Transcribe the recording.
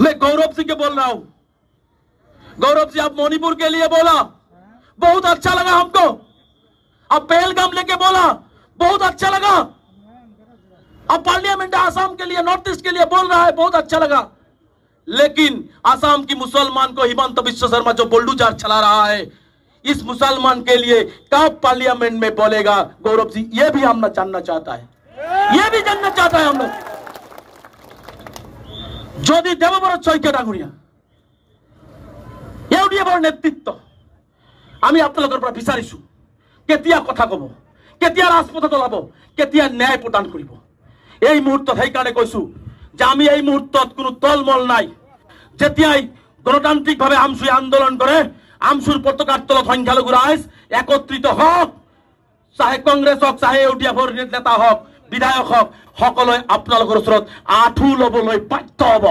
मैं गौरव सिंह के बोल रहा हूं। गौरव जी, आप मणिपुर के लिए बोला, बहुत अच्छा लगा हमको। आप पहलगाम लेके बोला, बहुत अच्छा लगा। अब पार्लियामेंट आसाम के लिए, नॉर्थ ईस्ट के लिए बोल रहा है, बहुत अच्छा लगा। लेकिन आसाम की मुसलमान को हिमंत बिश्व शर्मा जो बुलडोजर चला रहा है, इस मुसलमान के लिए कब पार्लियामेंट में बोलेगा गौरव जी? ये भी हम जानना चाहता है, ये भी जानना चाहता है हम लोग। যদি দেবব্রত শইকীয়া ডাঙৰীয়া ইউডিএফৰ নেতৃত্ব আমি আপোনালোকৰ পৰা বিচাৰিছো, কেতিয়া কথা কব, কেতিয়া ৰাজপথত ওলাব, কেতিয়া ন্যায় প্ৰদান কৰিব। এই মুহূৰ্তত সেইকাৰণে কৈছো যে আমি এই মুহূৰ্তত কোনো তলমল নাই। যেতিয়াই গণতান্ত্ৰিকভাৱে আমচুই আন্দোলন কৰে, আমচুৰ পতাকাৰ তলত সংখ্যালঘু ৰাইজ একত্ৰিত হওক, চাহে কংগ্ৰেছ হওক, চাহে ইউডিএফৰ নেতা হওক, বিধায়ক হওক, সকলোৱে আপোনালোকৰ ওচৰত আঁঠু ল'বলৈ বাধ্য হ'ব।